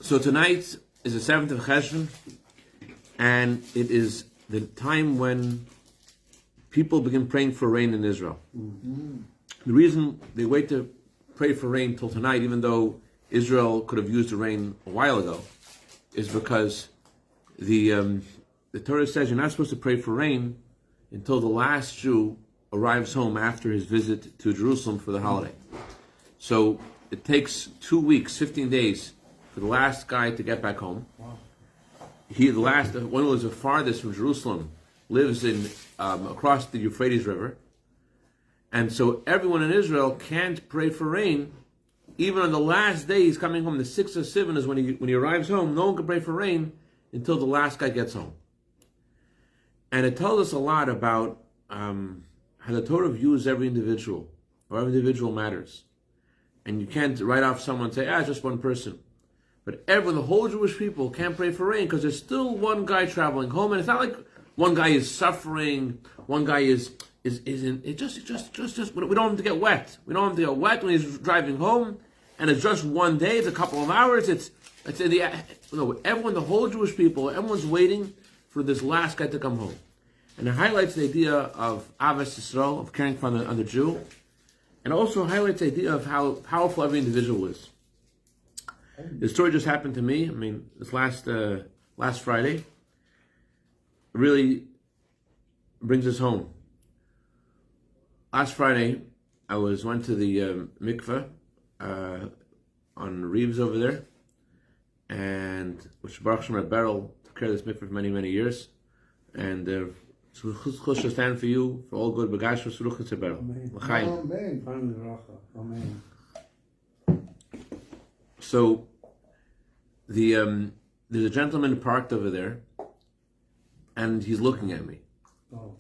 So tonight is the 7th of Cheshvan, and it is the time when people begin praying for rain in Israel. Mm-hmm. The reason they wait to pray for rain till tonight, even though Israel could have used the rain a while ago, is because the Torah says you're not supposed to pray for rain until the last Jew arrives home after his visit to Jerusalem for the holiday. So it takes 2 weeks, 15 days, for the last guy to get back home. Wow. One who was the farthest from Jerusalem lives in across the Euphrates River, and so everyone in Israel can't pray for rain. Even on the last day he's coming home, the 6th of Sivan is when he arrives home. No one can pray for rain until the last guy gets home. And it tells us a lot about how the Torah views every individual, or every individual matters. And you can't write off someone and say, it's just one person. But everyone, the whole Jewish people, can't pray for rain because there's still one guy traveling home, and it's not like one guy is suffering, one guy is in. It just. We don't want him to get wet. We don't want him to get wet when he's driving home, and it's just one day. It's a couple of hours. Everyone, the whole Jewish people, everyone's waiting for this last guy to come home, and it highlights the idea of Avos Yisrael, of caring for the Jew, and also highlights the idea of how powerful every individual is. This story just happened to me. This last Friday really brings us home. Last Friday, I went to the mikveh on Reeves over there, and which Baruch Shem Beryl took care of this mikveh for many, many years, and Chus shall stand for you for all good. B'gash v'suruchas Beryl. Amen. So there's a gentleman parked over there, and he's looking at me. Oh.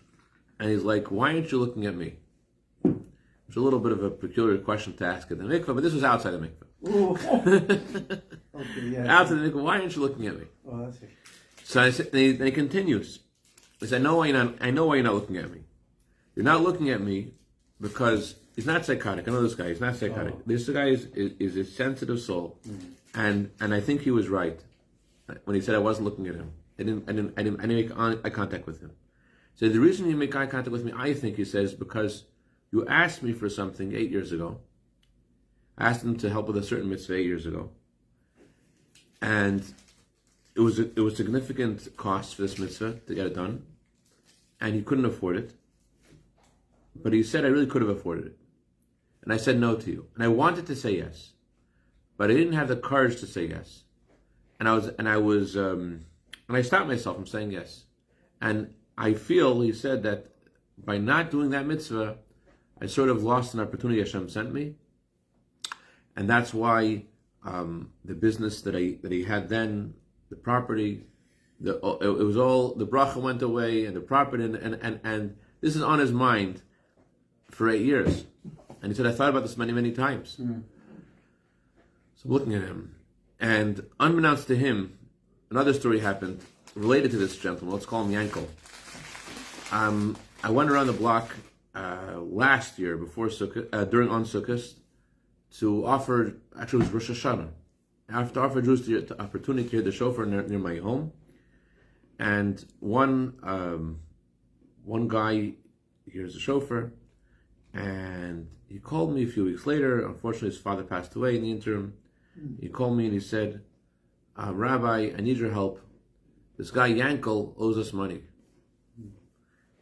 And he's like, "Why aren't you looking at me?" It's a little bit of a peculiar question to ask at the mikveh, but this was outside the mikveh. Okay, yeah. Outside the mikveh, why aren't you looking at me? Oh, that's it. So I said, then he continues. He said, I know why you're not looking at me. You're not looking at me because he's not psychotic. I know this guy. He's not psychotic. Oh. This guy is a sensitive soul, and I think he was right when he said I wasn't looking at him. I didn't make eye contact with him. So the reason you make eye contact with me, I think, he says, because you asked me for something 8 years ago. I asked him to help with a certain mitzvah 8 years ago, and it was significant cost for this mitzvah to get it done, and he couldn't afford it. But he said I really could have afforded it, and I said no to you, and I wanted to say yes, but I didn't have the courage to say yes, and I stopped myself from saying yes, and I feel, he said, that by not doing that mitzvah, I sort of lost an opportunity Hashem sent me, and that's why the business that he had then, the property, it was all, the bracha went away, and the property, and this is on his mind for 8 years. And he said, I thought about this many, many times. Mm. So I'm looking at him, and unbeknownst to him, another story happened related to this gentleman. Let's call him Yankel. I went around the block last year before Sukkot, during on Sukkot, to offer, actually it was Rosh Hashanah, I have to offer Jews the opportunity to hear the shofar near my home. And one guy hears the shofar, and he called me a few weeks later. Unfortunately, his father passed away in the interim. He called me and he said, Rabbi, I need your help. This guy Yankel owes us money.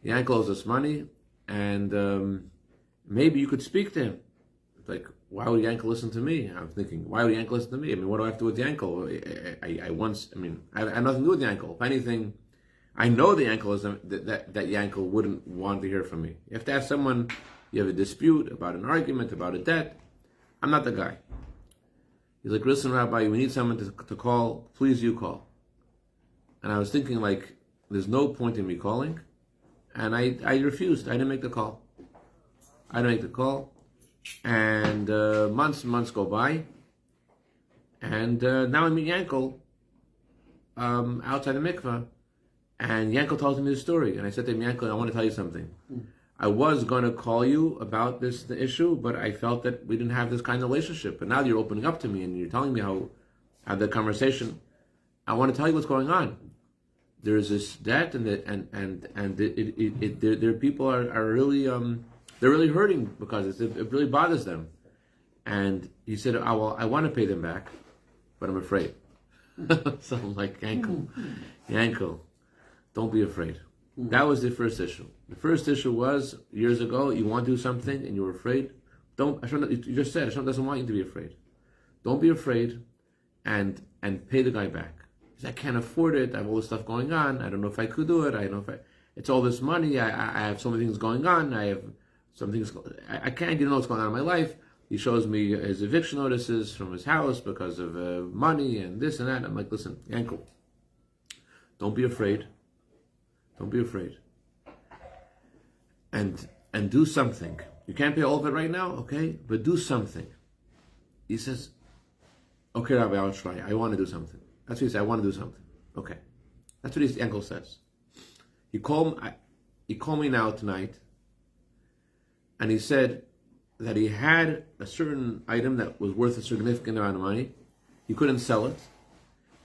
Yankel owes us money, and maybe you could speak to him. It's like, why would Yankel listen to me? I'm thinking, why would Yankel listen to me? What do I have to do with Yankel? I have nothing to do with Yankel. If anything, I know the Yankel is that Yankel wouldn't want to hear from me. You have to ask someone, you have a dispute about an argument, about a debt. I'm not the guy. He's like, listen, Rabbi, we need someone to call. Please, you call. And I was thinking, like, there's no point in me calling. And I refused. I didn't make the call. And months and months go by. And now I meet Yankel outside the mikveh. And Yankel tells me the story. And I said to him, Yankel, I want to tell you something. I was going to call you about the issue, but I felt that we didn't have this kind of relationship. But now you're opening up to me and you're telling me how had the conversation. I want to tell you what's going on. There's this debt, and there people are really they're really hurting because it really bothers them. And he said, "Oh, well, I want to pay them back, but I'm afraid." So I'm like, Yankel, don't be afraid. That was the first issue. The first issue was years ago. You want to do something and you were afraid. Don't. Hashem, you just said Hashem doesn't want you to be afraid. Don't be afraid, and pay the guy back. He said, I can't afford it. I have all this stuff going on. I don't know if I could do it. I don't know if it's all this money. I have so many things going on. I have some things. I can't. You don't know what's going on in my life. He shows me his eviction notices from his house because of money and this and that. I'm like, listen, Yankel, don't be afraid. Don't be afraid. And do something. You can't pay all of it right now, okay? But do something. He says, okay, Rabbi, I'll try. I want to do something. That's what he said. I want to do something. Okay. That's what his uncle says. He called me now tonight, and he said that he had a certain item that was worth a significant amount of money. He couldn't sell it.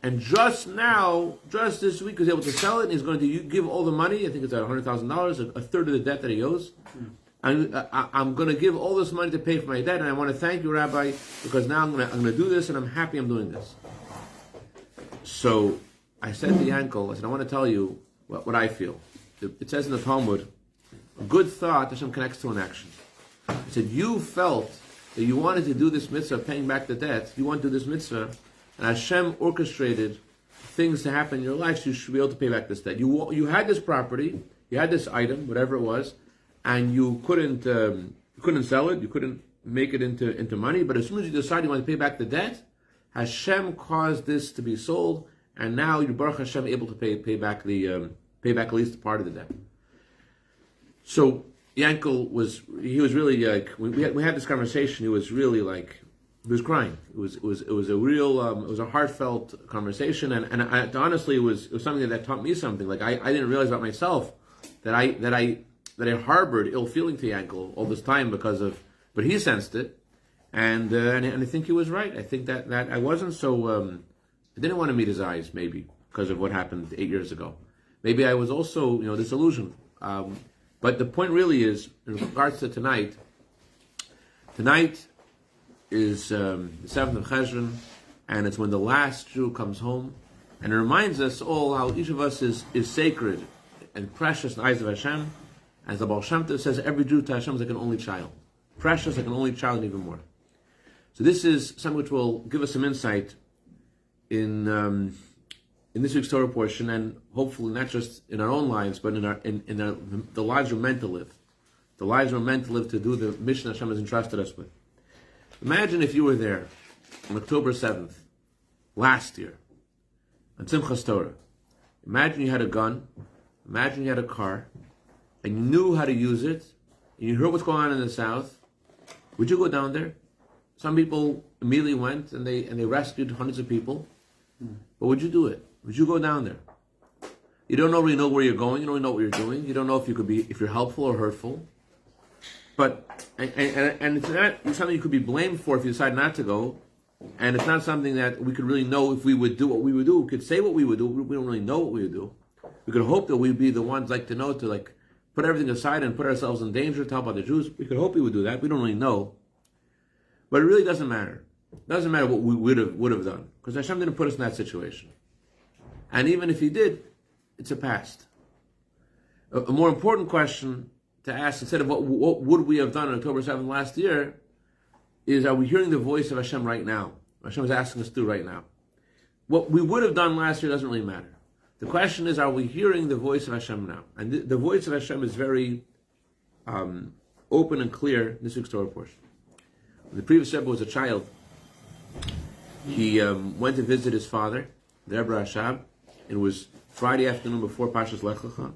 And just this week, he was able to sell it, and he's going to give all the money. I think it's at $100,000, a third of the debt that he owes. And I'm going to give all this money to pay for my debt, and I want to thank you, Rabbi, because now I'm going to do this, and I'm happy I'm doing this. So I said to Yankel, I said, I want to tell you what I feel. It says in the Talmud, a good thought, Hashem connects to an action. I said, you felt that you wanted to do this mitzvah, paying back the debt. You want to do this mitzvah, and Hashem orchestrated things to happen in your life, so you should be able to pay back this debt. You had this property, you had this item, whatever it was, and you couldn't sell it, you couldn't make it into money. But as soon as you decide you want to pay back the debt, Hashem caused this to be sold, and now you're Baruch Hashem able to pay back at least part of the debt. So Yankel was really like, we had this conversation. He was really like, he was crying. It was a real it was a heartfelt conversation, and honestly it was something that taught me something. Like I didn't realize about myself that I harbored ill feeling to Yankel all this time but he sensed it, and I think he was right. I think that I wasn't so I didn't want to meet his eyes, maybe because of what happened 8 years ago. Maybe I was also disillusioned. But the point really is, in regards to tonight is the 7th of Cheshvan, and it's when the last Jew comes home, and it reminds us all how each of us is sacred and precious in the eyes of Hashem. As the Baal Shem Tov says, every Jew to Hashem is like an only child. Precious like an only child, and even more. So this is something which will give us some insight in this week's Torah portion, and hopefully not just in our own lives, but in the lives we're meant to live. The lives we're meant to live to do the mission Hashem has entrusted us with. Imagine if you were there on October 7th, last year, on Simchas Torah. Imagine you had a gun, imagine you had a car, and you knew how to use it, and you heard what's going on in the south. Would you go down there? Some people immediately went and they rescued hundreds of people. But would you do it? Would you go down there? You don't really know where you're going. You don't really know what you're doing. You don't know if you're helpful or hurtful. But and it's not something you could be blamed for if you decide not to go. And it's not something that we could really know if we would do what we would do. We could say what we would do. We don't really know what we would do. We could hope that we'd be the ones to know to put everything aside and put ourselves in danger to help other Jews. We could hope we would do that. We don't really know. But it really doesn't matter. It doesn't matter what we would have done, because Hashem didn't put us in that situation. And even if He did, it's a past. A more important question to ask, instead of what would we have done on October 7th last year, is, are we hearing the voice of Hashem right now? Hashem is asking us to right now. What we would have done last year doesn't really matter. The question is, are we hearing the voice of Hashem now? And the voice of Hashem is very open and clear in this week's Torah portion. When the previous Rebbe was a child, he went to visit his father, the Rebbe Rashab. It was Friday afternoon before Pashas Lech Lecha.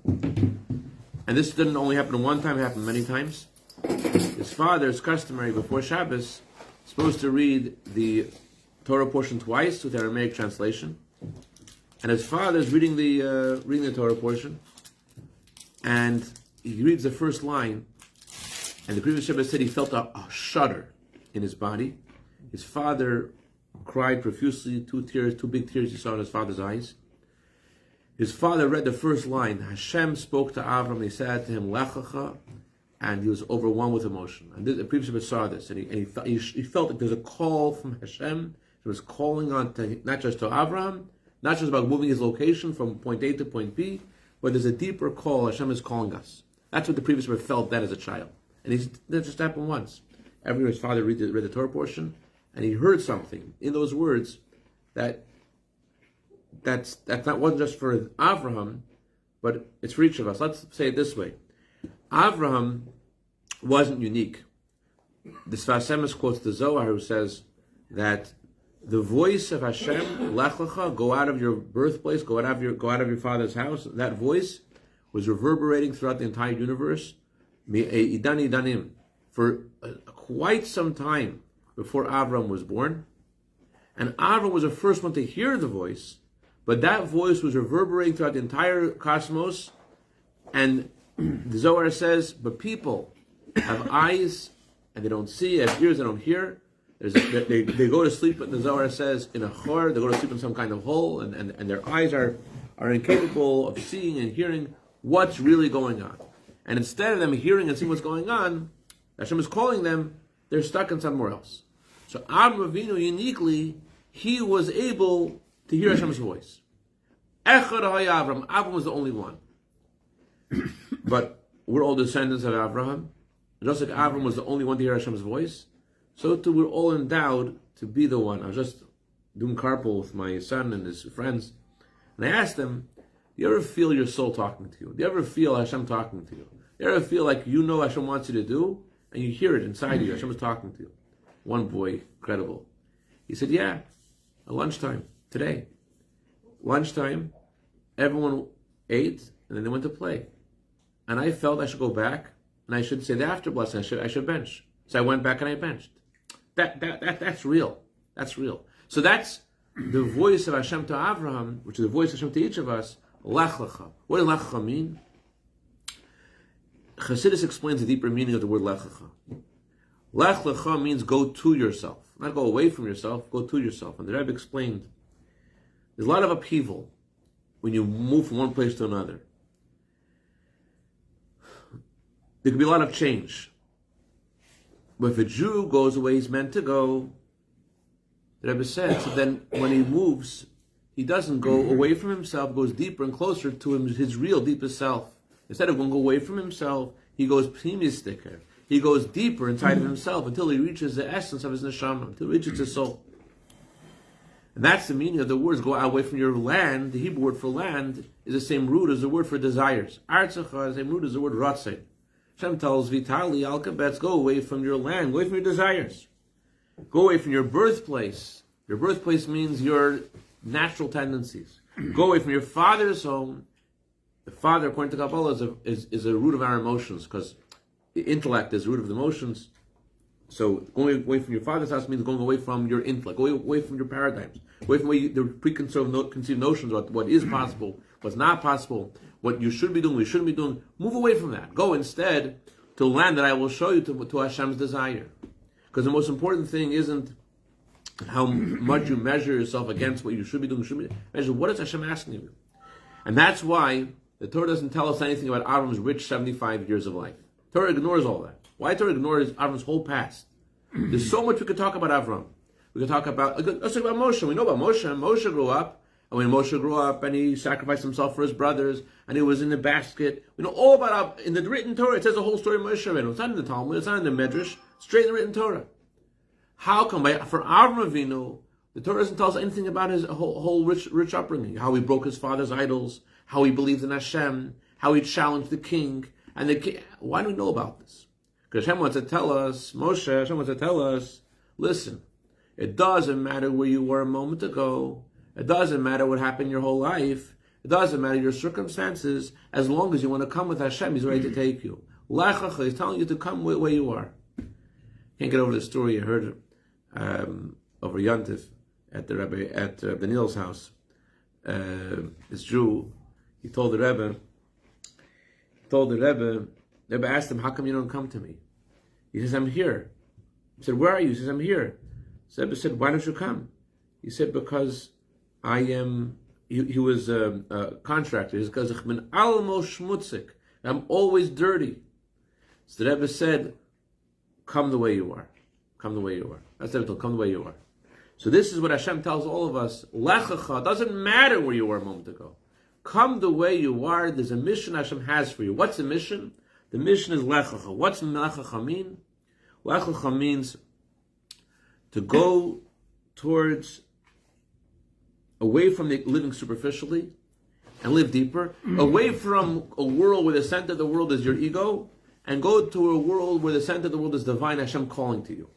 And this didn't only happen one time, it happened many times. His father is customary before Shabbos, supposed to read the Torah portion twice with Aramaic translation. And his father is reading the Torah portion, and he reads the first line, and the previous Rebbe said he felt a shudder in his body. His father cried profusely, two big tears he saw in his father's eyes. His father read the first line. Hashem spoke to Avram, and he said to him, Lechacha, and he was overwhelmed with emotion. And the previous Rabbi saw this, and he felt that there's a call from Hashem. He was calling on to, not just to Avram, not just about moving his location from point A to point B, but there's a deeper call. Hashem is calling us. That's what the previous Rabbi felt that as a child. And that just happened once. Every year his father read the Torah portion, and he heard something in those words that wasn't just for Avraham, but it's for each of us. Let's say it this way. Avraham wasn't unique. The Sfas Emes quotes the Zohar, who says that the voice of Hashem, Lech Lecha, go out of your birthplace, go out of your father's house, that voice was reverberating throughout the entire universe, Idan Idanim, for quite some time before Avram was born. And Avram was the first one to hear the voice, but that voice was reverberating throughout the entire cosmos. And the Zohar says, but people have eyes and they don't see, have ears and don't hear. They go to sleep, the Zohar says, in a chor, they go to sleep in some kind of hole, and their eyes are incapable of seeing and hearing what's really going on. And instead of them hearing and seeing what's going on, Hashem is calling them, they're stuck in somewhere else. So Avram Avinu, uniquely, he was able to hear Hashem's voice. Echad Avram. Avram was the only one. But we're all descendants of Avraham. Just like Avram was the only one to hear Hashem's voice, so too we're all endowed to be the one. I was just doing carpool with my son and his friends, and I asked them, do you ever feel your soul talking to you? Do you ever feel Hashem talking to you? Do you ever feel like you know Hashem wants you to do, and you hear it inside you, Hashem is talking to you? One boy, incredible. He said, yeah, at lunchtime, today. Lunchtime, everyone ate, and then they went to play. And I felt I should go back, and I should say the after blessing, I should bench. So I went back and I benched. That's real. That's real. So that's the voice of Hashem to Avraham, which is the voice of Hashem to each of us. Lech Lecha. What does Lech Lecha mean? Chassidus explains the deeper meaning of the word Lech Lecha. Lech Lecha means go to yourself. Not go away from yourself, go to yourself. And the Rabbi explained, there's a lot of upheaval when you move from one place to another. There could be a lot of change. But if a Jew goes the way he's meant to go, the Rebbe said, so then when he moves, he doesn't go away from himself, goes deeper and closer to his real deepest self. Instead of going away from himself, he goes pneumistic. He goes deeper inside of himself until he reaches the essence of his neshama, until he reaches his soul. And that's the meaning of the words, go away from your land. The Hebrew word for land is the same root as the word for desires. Artzacha is the same root as the word ratzeh. Hashem tells Vitali Al-Kabetz, go away from your land, go away from your desires. Go away from your birthplace. Your birthplace means your natural tendencies. Go away from your father's home. The father, according to Kabbalah, is a root of our emotions, because the intellect is the root of the emotions. So going away from your father's house means going away from your intellect, going away from your paradigms, away from the preconceived notions about what is possible, what's not possible, what you should be doing, what you shouldn't be doing. Move away from that. Go instead to the land that I will show you, to Hashem's desire. Because the most important thing isn't how much you measure yourself against what you should be doing. Measure what is Hashem asking you. And that's why the Torah doesn't tell us anything about Avram's rich 75 years of life. Torah ignores all that. Why Torah ignores Avram's whole past? There's so much we could talk about Avram. We could talk about, let's talk about Moshe. We know about Moshe. Moshe grew up, and when Moshe grew up, and he sacrificed himself for his brothers, and he was in the basket. We know all about, in the written Torah, it says the whole story of Moshe Rabbeinu. It's not in the Talmud, it's not in the Medrash, straight in the written Torah. How come, for Avram Avinu, the Torah doesn't tell us anything about his whole rich upbringing, how he broke his father's idols, how he believed in Hashem, how he challenged the king, and the king. Why do we know about this? Because Hashem wants to tell us, Hashem wants to tell us, listen, it doesn't matter where you were a moment ago. It doesn't matter what happened your whole life. It doesn't matter your circumstances. As long as you want to come with Hashem, He's ready to take you. Lechacha, He's telling you to come where you are. Can't get over the story I heard over Yontif at the Rabbi at Daniel's house. This Jew, he told the Rebbe, the Rebbe asked him, how come you don't come to me? He says, I'm here. He said, where are you? He says, I'm here. So the Rebbe said, why don't you come? He said, because I am, he was a contractor. He said, because ich bin allmo schmutzig. I'm always dirty. So the Rebbe said, come the way you are. Come the way you are. That's the Rebbe told, come the way you are. So this is what Hashem tells all of us. Lechacha, doesn't matter where you were a moment ago. Come the way you are. There's a mission Hashem has for you. What's the mission? The mission is lechacha. What's lechacha mean? Lechacha means to go towards, away from the living superficially and live deeper, away from a world where the center of the world is your ego, and go to a world where the center of the world is divine Hashem calling to you.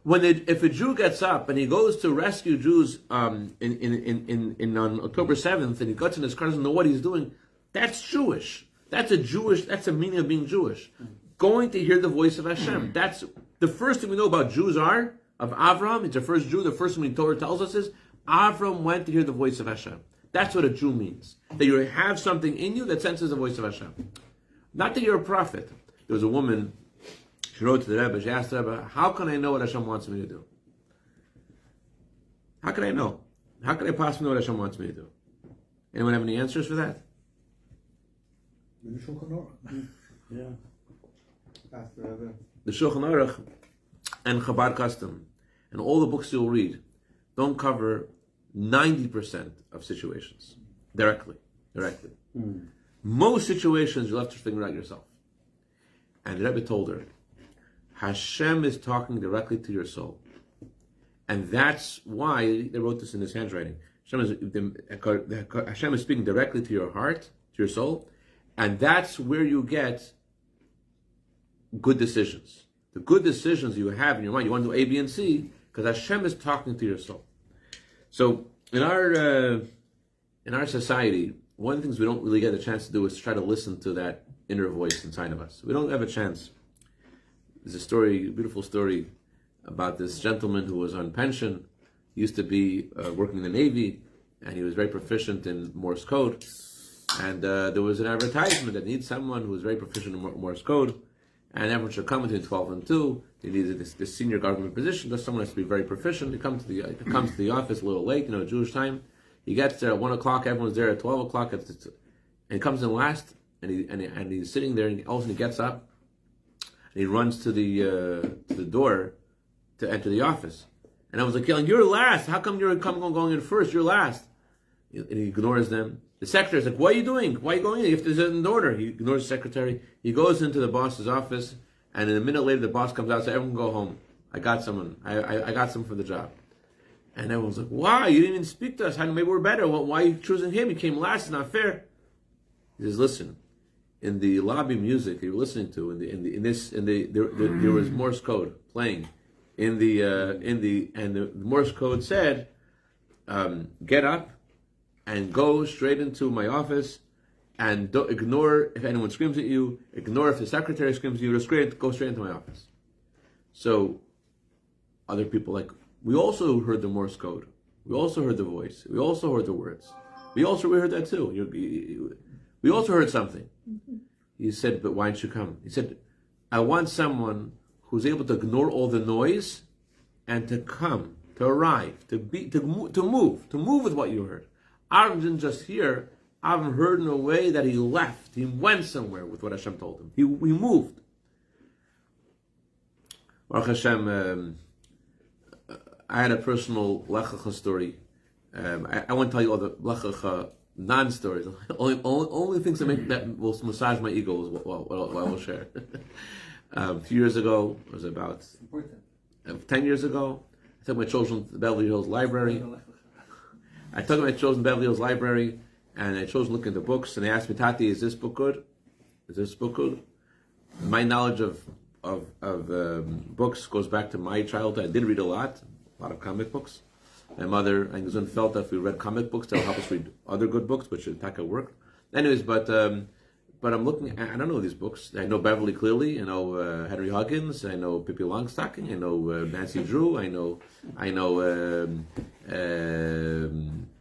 If a Jew gets up and he goes to rescue Jews on October 7th, and he gets in his car and doesn't know what he's doing, that's Jewish. That's a meaning of being Jewish. Going to hear the voice of Hashem. That's the first thing we know about Jews of Avram. It's the first Jew. The first thing the Torah tells us is Avram went to hear the voice of Hashem. That's what a Jew means. That you have something in you that senses the voice of Hashem. Not that you're a prophet. There was a woman, she wrote to the Rebbe, she asked the Rebbe, how can I know what Hashem wants me to do? How can I know? How can I possibly know what Hashem wants me to do? Anyone have any answers for that? The Shulchan Aruch. Yeah. Ask the Rebbe. The Shulchan Aruch and Chabad Custom and all the books you'll read don't cover 90% of situations directly. Most situations you'll have to figure out yourself. And the Rebbe told her, Hashem is talking directly to your soul. And that's why they wrote this in his handwriting. Hashem is speaking directly to your heart, to your soul, and that's where you get good decisions. The good decisions you have in your mind, you want to do A, B, and C, because Hashem is talking to your soul. So in our society, one of the things we don't really get a chance to do is to try to listen to that inner voice inside of us. We don't have a chance. There's a story, a beautiful story, about this gentleman who was on pension. He used to be working in the Navy, and he was very proficient in Morse code. And there was an advertisement that needs someone who was very proficient in Morse code, and everyone should come between 12 and 2. He needed this senior government position, because someone has to be very proficient. He comes to the office a little late, Jewish time. He gets there at 1 o'clock, everyone's there at 12 o'clock, and he comes in last, and he's sitting there, and all of a sudden he gets up, and he runs to the door to enter the office. And I was like yelling, "You're last! How come you're going in first? You're last!" And he ignores them. The secretary's like, "What are you doing? Why are you going in? If there's an order." He ignores the secretary. He goes into the boss's office, and a minute later the boss comes out and says, "Everyone go home. I got someone. I got someone for the job." And everyone's like, "Why? You didn't even speak to us. Maybe we're better. Why are you choosing him? He came last. It's not fair." He says, "Listen, in the lobby music you were listening to, there was Morse code playing. And the Morse code said, get up and go straight into my office, and don't ignore if anyone screams at you, ignore if the secretary screams at you, go straight into my office." So other people we also heard the Morse code, we also heard the voice, we also heard the words, we heard that too. We also heard something. He said, "But why didn't you come?" He said, "I want someone who's able to ignore all the noise and to come, to arrive, to move with what you heard." Avram didn't just hear. Avram heard in a way that he left. He went somewhere with what Hashem told him. He moved. Baruch Hashem, I had a personal Lechacha story. I won't tell you all the Lechacha non-stories. Only things that will massage my ego is what I will share. A few years ago, it was about 10 years ago, I took my children to the Beverly Hills Library. And I chose to look into books, and they asked me, "Tati, is this book good? Is this book good?" My knowledge of books goes back to my childhood. I did read a lot of comic books. My mother and Gazun felt that if we read comic books, that'll help us read other good books, which Taka worked. Anyways, but I'm looking at, I don't know these books. I know Beverly clearly. I know Henry Huggins. I know Pippi Longstocking. I know Nancy Drew. I know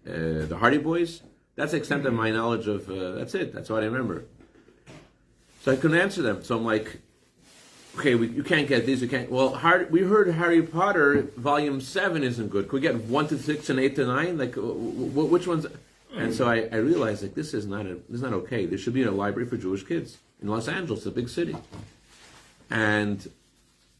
the Hardy Boys. That's the extent of my knowledge of. That's it. That's what I remember. So I couldn't answer them. So I'm like, okay, you can't get these. You can't. Well, we heard Harry Potter Volume 7 isn't good. Could we get 1 to 6 and 8 to 9? Like, which ones? And so I realized like this is not okay. There should be a library for Jewish kids in Los Angeles, a big city. And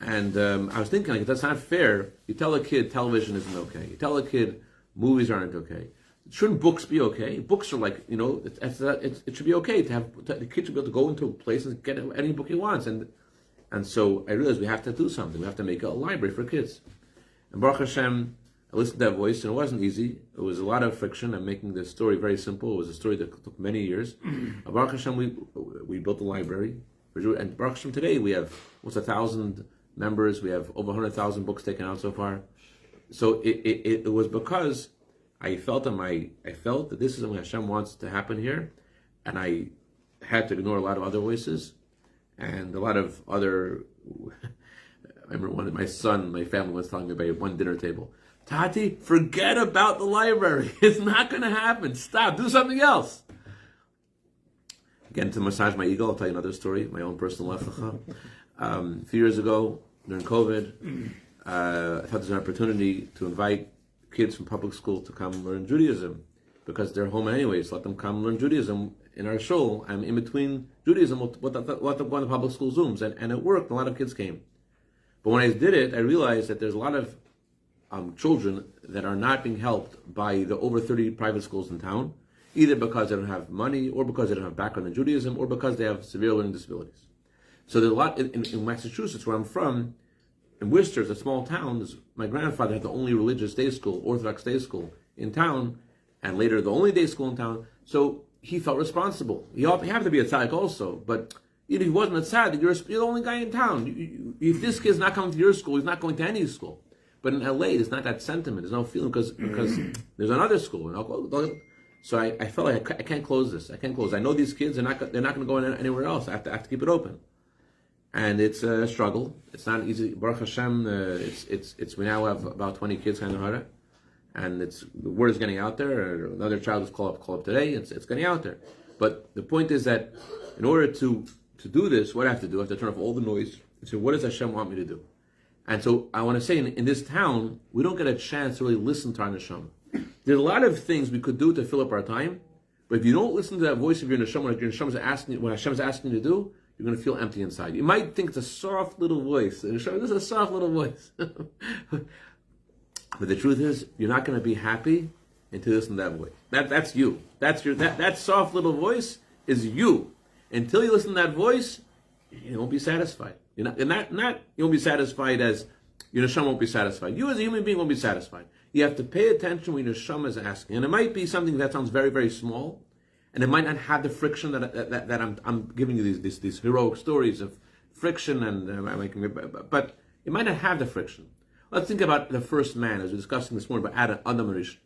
I was thinking, like, that's not fair. You tell a kid television isn't okay. You tell a kid movies aren't okay. Shouldn't books be okay? Books are like, it should be okay to have the kid should be able to go into a place and get any book he wants. And so I realized we have to do something. We have to make a library for kids. And Baruch Hashem, I listened to that voice, and it wasn't easy. It was a lot of friction. I'm making the story very simple. It was a story that took many years. Baruch Hashem, we built a library. And Baruch Hashem, today we have almost 1,000 members. We have over 100,000 books taken out so far. So it was because I felt that this is what Hashem wants to happen here, and I had to ignore a lot of other voices and a lot of other. I remember my family was telling me about one dinner table. Tati, forget about the library. It's not going to happen. Stop. Do something else. Again, to massage my ego, I'll tell you another story, my own personal lefacha. A few years ago, during COVID, I thought there was an opportunity to invite kids from public school to come learn Judaism, because they're home anyways. Let them come learn Judaism in our shul. I'm in between Judaism, what the public school Zooms, and it worked. A lot of kids came. But when I did it, I realized that there's a lot of children that are not being helped by the over 30 private schools in town, either because they don't have money, or because they don't have background in Judaism, or because they have severe learning disabilities. So there's a lot in Massachusetts, where I'm from. In Worcester, a small town, my grandfather had the only religious day school, Orthodox day school in town, and later the only day school in town. So he felt responsible. He happened to be a tzaddik also, but if he wasn't a tzaddik, you're the only guy in town. If this kid's not coming to your school, he's not going to any school. But in LA, there's not that sentiment. There's no feeling because there's another school. So I felt like I can't close this. I can't close. I know these kids. They're not going to go anywhere else. I have to keep it open. And it's a struggle. It's not easy. Baruch Hashem, we now have about 20 kids kind of hara, and the word is getting out there. Another child is called up today. It's getting out there. But the point is that in order to do this, what I have to do, I have to turn off all the noise and say, what does Hashem want me to do? And so I want to say, in this town, we don't get a chance to really listen to our neshama. There's a lot of things we could do to fill up our time, but if you don't listen to that voice of your neshama, what your neshama is asking, what Hashem is asking you to do, you're going to feel empty inside. You might think it's a soft little voice. This is a soft little voice. But the truth is, you're not going to be happy until you listen to that voice. That's you. That soft little voice is you. Until you listen to that voice, you won't be satisfied. You won't be satisfied as your neshama won't be satisfied. You as a human being won't be satisfied. You have to pay attention when your neshama is asking. And it might be something that sounds very, very small, and it might not have the friction that I'm giving you these heroic stories of friction, but it might not have the friction. Let's think about the first man, as we were discussing this morning, about Adam Rishon.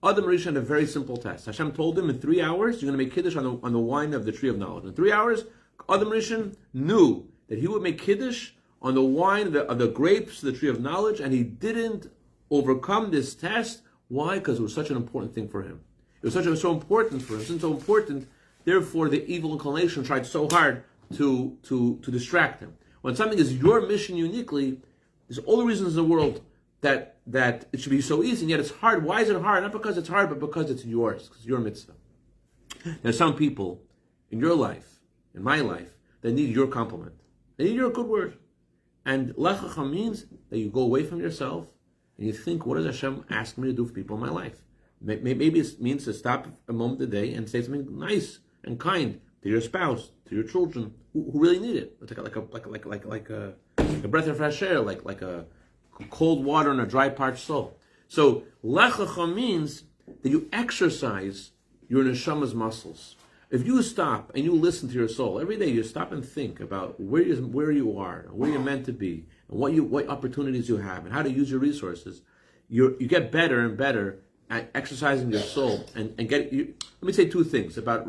Adam Rishon had a very simple test. Hashem told him, in 3 hours, you're going to make kiddush on the wine of the tree of knowledge. In 3 hours, Adam Rishon knew that he would make kiddush on the wine of the grapes of the tree of knowledge, and he didn't overcome this test. Why? Because it was such an important thing for him. It was so important for him. It was so important. Therefore, the evil inclination tried so hard to distract him. When something is your mission uniquely, there's all the reasons in the world that it should be so easy, and yet it's hard. Why is it hard? Not because it's hard, but because it's yours. Because it's your mitzvah. There's some people in your life, in my life, that need your compliment. They need your good word. And lechacha means that you go away from yourself and you think, what does Hashem ask me to do for people in my life? Maybe it means to stop a moment a day and say something nice and kind to your spouse, to your children who really need it. It's like a breath of fresh air, like a cold water on a dry, parched soul. So lechacha means that you exercise your neshama's muscles. If you stop and you listen to your soul every day, you stop and think about where you are, where you're meant to be, and what opportunities you have, and how to use your resources. You get better and better at exercising your soul, and let me say two things about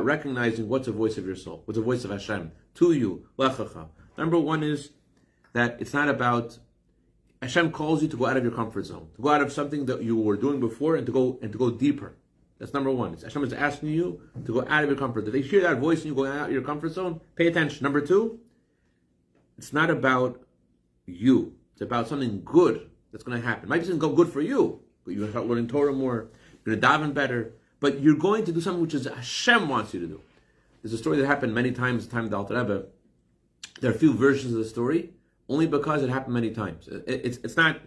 recognizing what's the voice of your soul, what's the voice of Hashem to you, lechacha. Number one is that it's not about Hashem calls you to go out of your comfort zone, to go out of something that you were doing before, and to go deeper. That's number one. Hashem is asking you to go out of your comfort. If they hear that voice and you go out of your comfort zone, pay attention. Number two, it's not about you. It's about something good that's going to happen. It might be something good for you, but you're going to start learning Torah more, you're going to daven better, but you're going to do something which is Hashem wants you to do. There's a story that happened many times at the time of the Alter Rebbe. There are a few versions of the story, only because it happened many times. It's not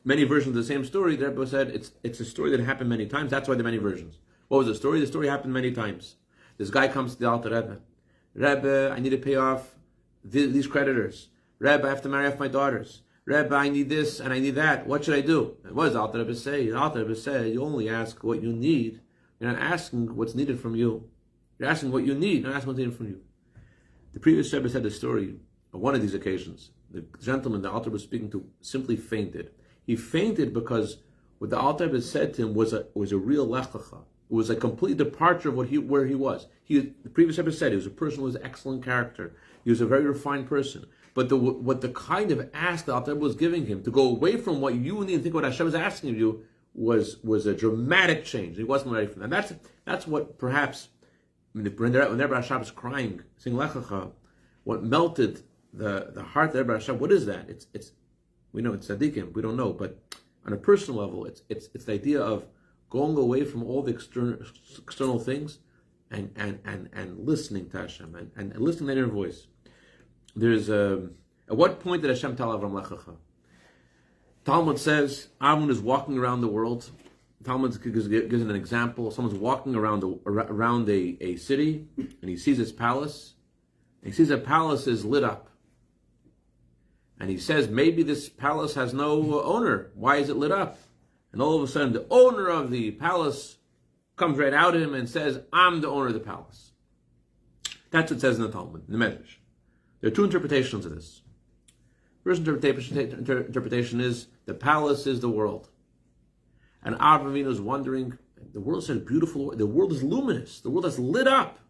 many versions of the same story. The Rebbe said it's a story that happened many times. That's why there are many versions. What was the story? The story happened many times. This guy comes to the Alter Rebbe. Rebbe, I need to pay off these creditors. Rebbe, I have to marry off my daughters. Rebbe, I need this and I need that. What should I do? And what does the Alter Rebbe say? The Alter Rebbe said, you only ask what you need. You're not asking what's needed from you. You're asking what you need, not asking what's needed from you. The previous Rebbe said the story on one of these occasions. The gentleman the Alter Rebbe was speaking to simply fainted. He fainted because what the Alter Rebbe said to him was a real lechacha. It was a complete departure of where he was. The previous Rebbe said he was a person who was excellent character. He was a very refined person. But what the kind of ask the Alter Rebbe was giving him to go away from what you need and think what Hashem is asking of you was a dramatic change. He wasn't ready for that. That's what perhaps when Rebbe Hashem was crying, saying Lechacha, what melted the heart of Rebbe Hashem. What is that? It's we know it's tzaddikim. We don't know, but on a personal level, it's the idea of going away from all the external things and listening to Hashem and listening to that inner voice. There's at what point did Hashem tell Avram Lechacha? Talmud says Avram is walking around the world. Talmud gives an example. Someone's walking around a city and he sees its palace. And he sees the palace is lit up. And he says, maybe this palace has no owner. Why is it lit up? And all of a sudden, the owner of the palace comes right out at him and says, I'm the owner of the palace. That's what it says in the Talmud, in the Medrash. There are two interpretations of this. First interpretation is the palace is the world. And Avraham Avinu is wondering, the world is beautiful, the world is luminous, the world is lit up.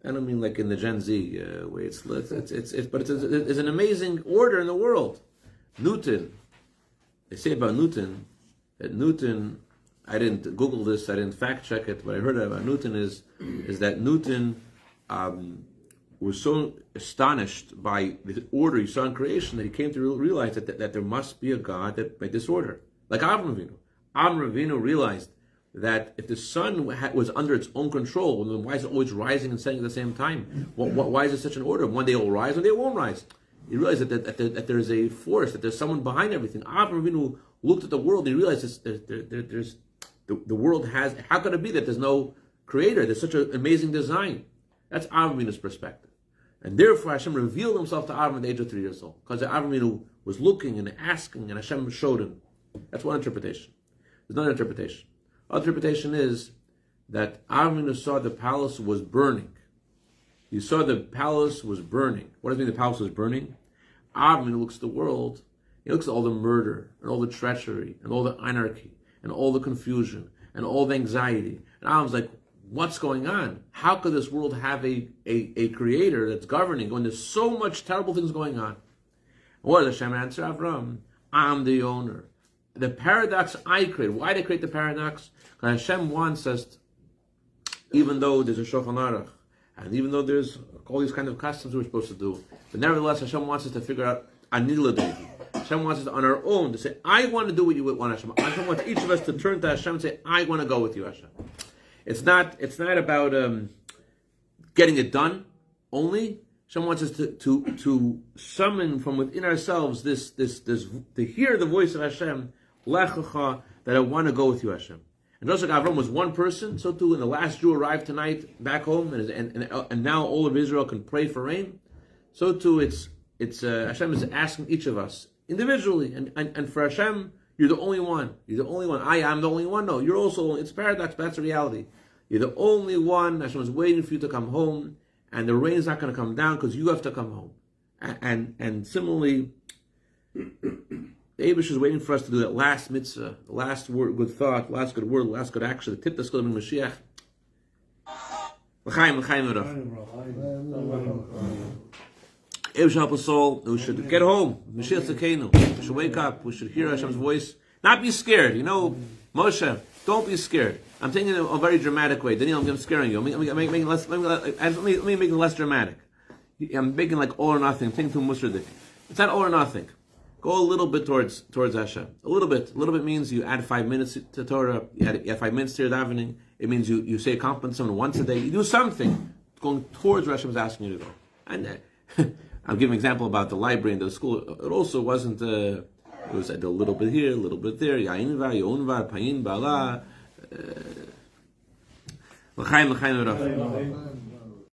I don't mean like in the Gen Z way it's lit, but it's an amazing order in the world. Newton, they say about Newton, that Newton, I didn't Google this, I didn't fact check it, but I heard about Newton is that Newton was so astonished by the order he saw in creation that he came to realize that there must be a God that made this order. Like Avraham Avinu. Avraham Avinu realized that if the sun was under its own control, then why is it always rising and setting at the same time? Why is it such an order? One day it will rise, one day it won't rise. He realized that there's a force, that there's someone behind everything. Avraham Avinu looked at the world and he realized the world has, how could it be that there's no creator? There's such an amazing design. That's Avraham Avinu's perspective. And therefore Hashem revealed himself to Avraham at the age of 3 years old. Because Avraham Avinu was looking and asking and Hashem showed him. That's one interpretation. There's another interpretation. Other interpretation is that Avraham Avinu saw the palace was burning. He saw the palace was burning. What does it mean the palace was burning? Avraham Avinu looks at the world. He looks at all the murder and all the treachery and all the anarchy and all the confusion and all the anxiety. And Avram's like, what's going on? How could this world have a creator that's governing when there's so much terrible things going on? And what does Hashem answer Avram? I'm the owner. The paradox I create. Why did I create the paradox? Because Hashem wants us, even though there's a Shulchan Aruch, and even though there's all these kind of customs we're supposed to do, but nevertheless Hashem wants us to figure out Anila. Hashem wants us on our own to say, I want to do what you want, Hashem. Hashem wants each of us to turn to Hashem and say, I want to go with you, Hashem. It's not about getting it done only. Hashem wants us to summon from within ourselves this to hear the voice of Hashem, Lechacha, that I want to go with you, Hashem. And just like Avram was one person, so too when the last Jew arrived tonight back home, and now all of Israel can pray for rain, so too it's Hashem is asking each of us individually, and for Hashem, you're the only one. You're the only one. I am the only one. No, you're also. It's a paradox, but that's the reality. You're the only one. Hashem is waiting for you to come home, and the rain is not going to come down because you have to come home. And similarly, the Eibush is waiting for us to do that last mitzvah, the last word, good thought, last good word, last good action, the tip that's going to be Mashiach. L'chaim, Eibush help us all. We should get home. Mashiach Tzedekenu. We should wake up. We should hear Hashem's voice. Not be scared. You know, Moshe, don't be scared. I'm taking it in a very dramatic way. Daniel, I'm scaring you. Let me make it less dramatic. I'm making like all or nothing. Think to Musradik. It's not all or nothing. Go a little bit towards Hashem. A little bit. A little bit means you add 5 minutes to Torah. You add 5 minutes to your davening. It means you say a compliment to someone once a day. You do something going towards where Hashem is asking you to go. And I'll give an example about the library and the school. It also wasn't. It was a little bit here, a little bit there. Ya'inva, Yonva, Payin, Bala. L'chaim, L'chaim, Rav.